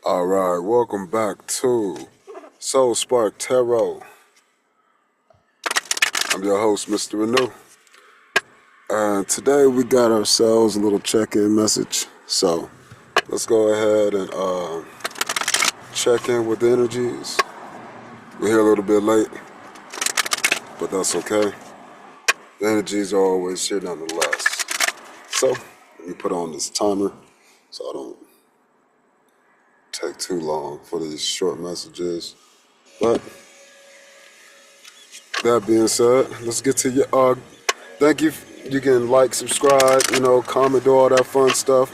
Alright, welcome back to Spark Tarot. I'm your host, Mr. Renew. And today we got ourselves a little check-in message. So let's go ahead and check in with the energies. We're here a little bit late, but that's okay. The energies are always here nonetheless. So let me put on this timer so I don't take too long for these short messages. But that being said, let's get to your thank you. You can like, subscribe, comment, do all that fun stuff.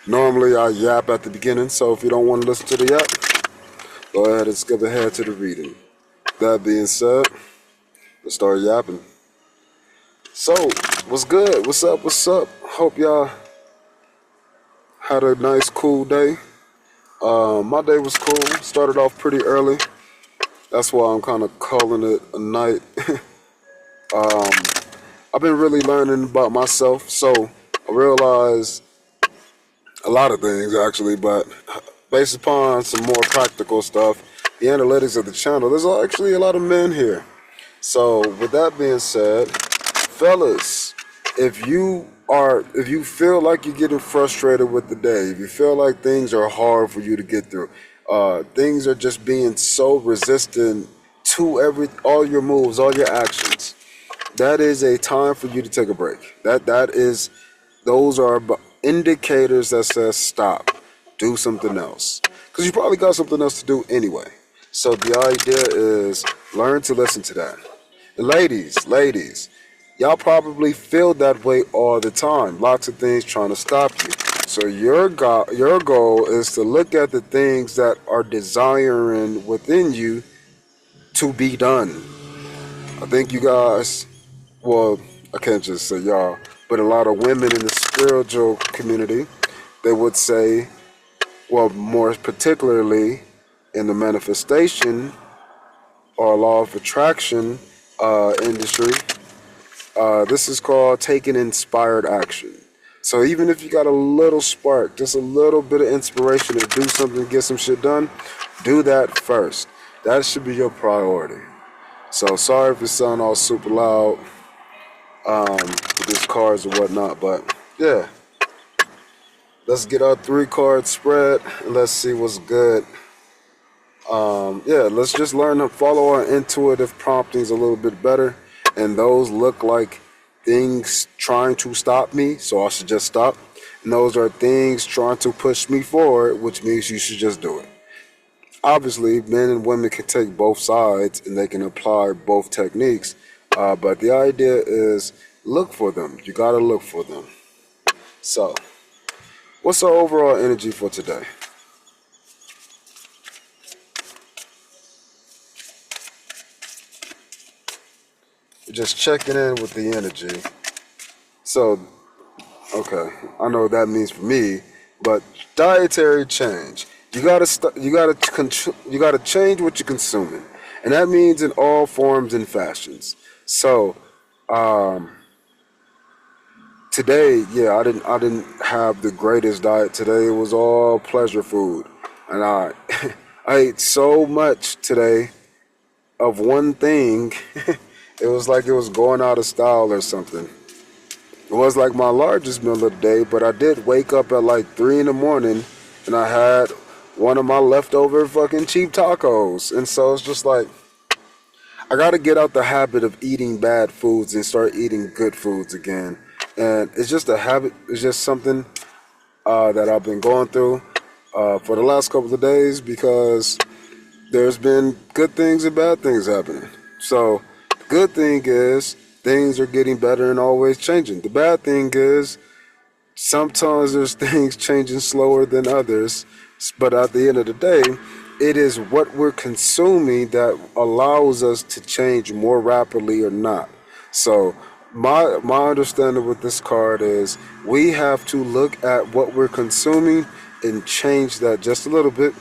Normally I yap at the beginning, so if you don't want to listen to the yap, go ahead and skip ahead to the reading. That being said, let's start yapping. So, what's good? What's up? Hope y'all had a nice, cool day. My day was cool. Started off pretty early. That's why I'm kind of calling it a night. I've been really learning about myself, so I realized a lot of things actually, but based upon some more practical stuff, the analytics of the channel, there's actually a lot of men here. So with that being said, fellas, if you feel like you're getting frustrated with the day, if you feel like things are hard for you to get through, things are just being so resistant to all your moves, all your actions, that is a time for you to take a break. Those are indicators that says stop, do something else, because you probably got something else to do anyway. So the idea is learn to listen to that. And ladies, y'all probably feel that way all the time. Lots of things trying to stop you. So your goal is to look at the things that are desiring within you to be done. I think you guys, well, I can't just say y'all, but a lot of women in the spiritual community, they would say, well, more particularly in the manifestation or law of attraction industry, this is called taking inspired action. So even if you got a little spark, just a little bit of inspiration to do something, get some shit done, do that first. That should be your priority. So sorry if it sounds all super loud with these cards and whatnot, but yeah. Let's get our 3-card spread and let's see what's good. Let's just learn to follow our intuitive promptings a little bit better. And those look like things trying to stop me, so I should just stop. And those are things trying to push me forward, which means you should just do it. Obviously, men and women can take both sides and they can apply both techniques. But the idea is look for them. You gotta look for them. So, what's our overall energy for today? Just checking in with the energy. So, okay, I know what that means for me, but dietary change. You gotta change what you're consuming, and that means in all forms and fashions. So, today, I didn't have the greatest diet today. It was all pleasure food, and I ate so much today of one thing. It was like it was going out of style or something. It was like my largest meal of the day, but I did wake up at like 3 in the morning and I had one of my leftover fucking cheap tacos. And so it's just like, I gotta get out the habit of eating bad foods and start eating good foods again. And it's just a habit, it's just something that I've been going through for the last couple of days, because there's been good things and bad things happening. So, good thing is things are getting better and always changing. The bad thing is sometimes there's things changing slower than others, but at the end of the day, it is what we're consuming that allows us to change more rapidly or not. So my understanding with this card is we have to look at what we're consuming and change that just a little bit.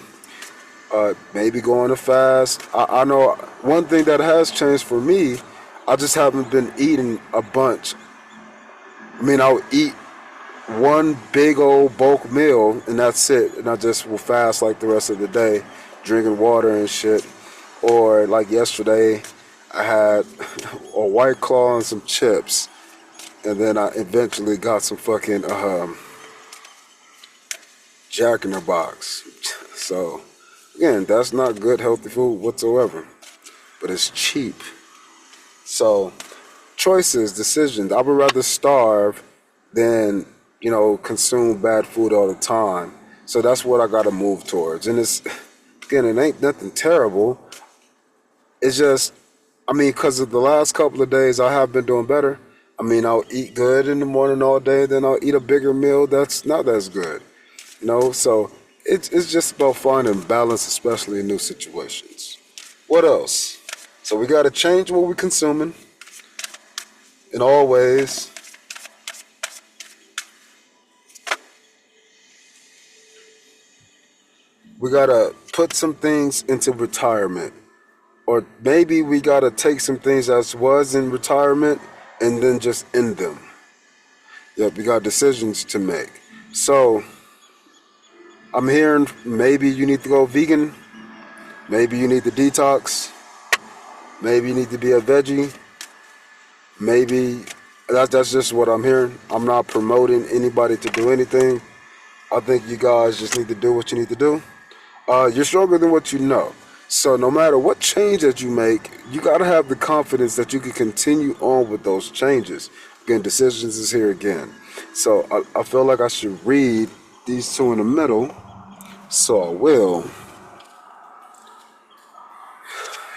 Maybe go on a fast. I know one thing that has changed for me, I just haven't been eating a bunch. I mean, I'll eat one big old bulk meal and that's it, and I just will fast like the rest of the day, drinking water and shit. Or like yesterday, I had a White Claw and some chips, and then I eventually got some fucking Jack in the Box. So again, that's not good healthy food whatsoever, but it's cheap. So choices, decisions. I would rather starve than, consume bad food all the time. So that's what I got to move towards. And again, it ain't nothing terrible. It's just, because of the last couple of days, I have been doing better. I'll eat good in the morning all day, then I'll eat a bigger meal that's not as good. So it's just about finding balance, especially in new situations. What else? So we got to change what we're consuming in all ways. We got to put some things into retirement. Or maybe we got to take some things that was in retirement and then just end them. Yep, we got decisions to make. So I'm hearing maybe you need to go vegan. Maybe you need to detox. Maybe you need to be a veggie. Maybe that's just what I'm hearing. I'm not promoting anybody to do anything. I think you guys just need to do what you need to do. You're stronger than what you know. So no matter what change that you make, you got to have the confidence that you can continue on with those changes. Again, decisions is here again. So I feel like I should read these two in the middle. So I will.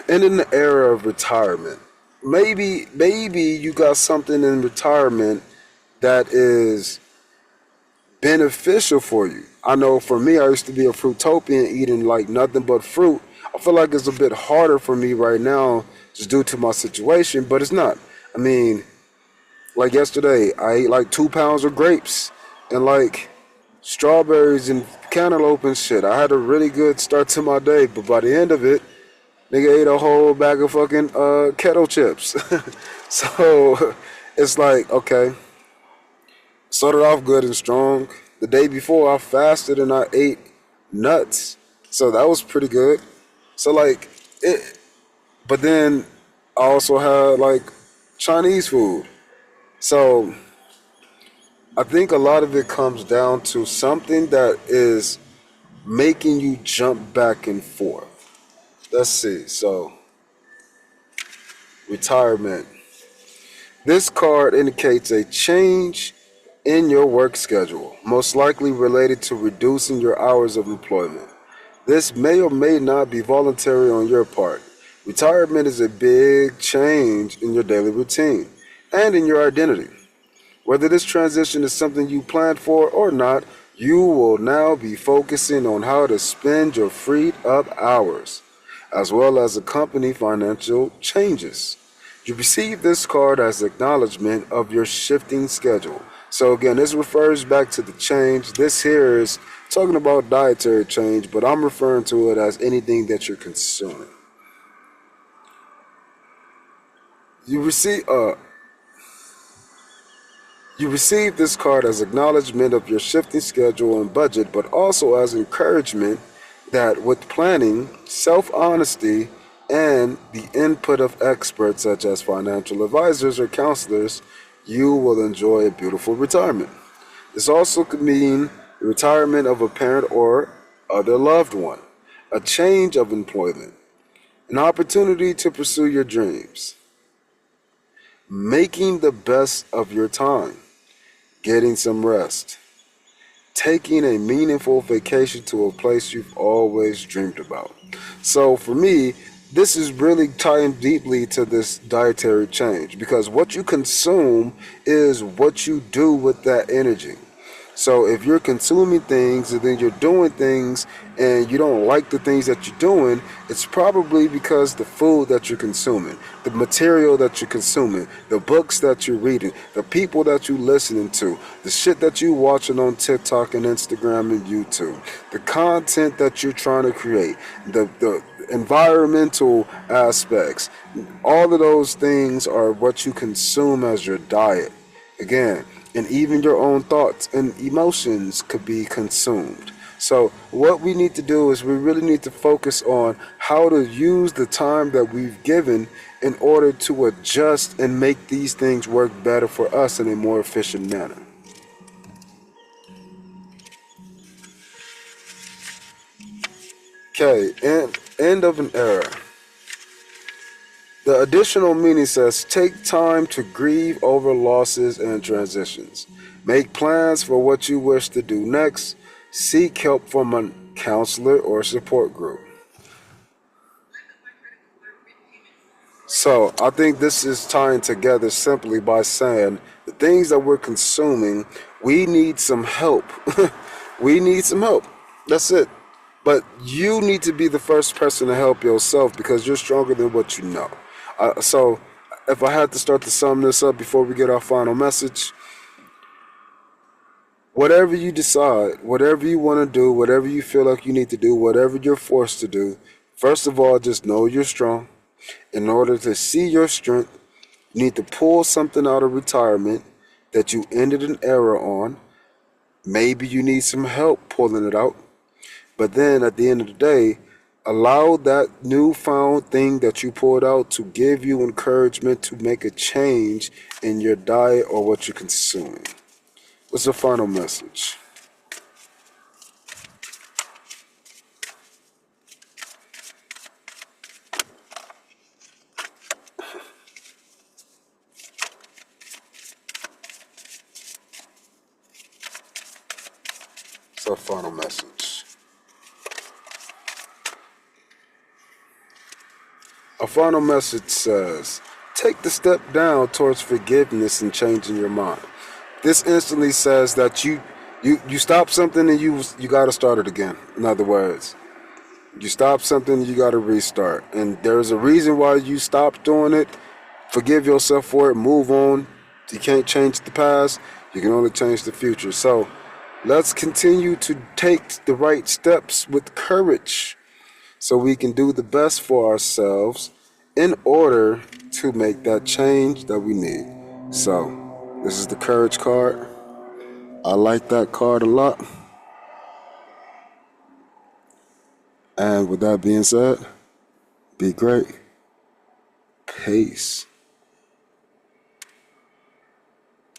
And in the era of retirement, maybe you got something in retirement that is beneficial for you. I know for me, I used to be a fruitopian, eating like nothing but fruit. I feel like it's a bit harder for me right now just due to my situation, but it's not. Like yesterday, I ate like 2 pounds of grapes and like strawberries and cantaloupe and shit. I had a really good start to my day, but by the end of it, nigga ate a whole bag of fucking kettle chips. So it's like, okay, started off good and strong. The day before, I fasted and I ate nuts. So that was pretty good. So like it, but then I also had like Chinese food. So I think a lot of it comes down to something that is making you jump back and forth. Let's see. So retirement. This card indicates a change in your work schedule, most likely related to reducing your hours of employment. This may or may not be voluntary on your part. Retirement is a big change in your daily routine and in your identity. Whether this transition is something you planned for or not, you will now be focusing on how to spend your freed up hours, as well as accompany financial changes. You receive this card as acknowledgement of your shifting schedule. So again, this refers back to the change. This here is talking about dietary change, but I'm referring to it as anything that you're consuming. You receive this card as acknowledgement of your shifting schedule and budget, but also as encouragement that with planning, self-honesty, and the input of experts such as financial advisors or counselors, you will enjoy a beautiful retirement. This also could mean the retirement of a parent or other loved one, a change of employment, an opportunity to pursue your dreams, making the best of your time, getting some rest, taking a meaningful vacation to a place you've always dreamed about. So for me, this is really tying deeply to this dietary change, because what you consume is what you do with that energy. So if you're consuming things and then you're doing things and you don't like the things that you're doing, it's probably because the food that you're consuming, the material that you're consuming, the books that you're reading, the people that you're listening to, the shit that you're watching on TikTok and Instagram and YouTube, the content that you're trying to create, the environmental aspects, all of those things are what you consume as your diet. Again, and even your own thoughts and emotions could be consumed. So what we need to do is we really need to focus on how to use the time that we've given in order to adjust and make these things work better for us in a more efficient manner. Okay, end of an era. The additional meaning says, take time to grieve over losses and transitions. Make plans for what you wish to do next. Seek help from a counselor or support group. So I think this is tying together simply by saying the things that we're consuming, we need some help. We need some help. That's it. But you need to be the first person to help yourself because you're stronger than what you know. So if I had to start to sum this up before we get our final message, whatever you decide, whatever you want to do, whatever you feel like you need to do, whatever you're forced to do, first of all, just know you're strong. In order to see your strength, you need to pull something out of retirement that you ended an era on. Maybe you need some help pulling it out. But then at the end of the day, allow that newfound thing that you pulled out to give you encouragement to make a change in your diet or what you're consuming. What's the final message? What's our final message? Our final message says, take the step down towards forgiveness and changing your mind. This instantly says that you stop something and you got to start it again. In other words, you stop something, you got to restart. And there's a reason why you stopped doing it. Forgive yourself for it. Move on. You can't change the past. You can only change the future. So let's continue to take the right steps with courage so we can do the best for ourselves in order to make that change that we need. So this is the courage card. I like that card a lot. And with that being said, be great. Peace.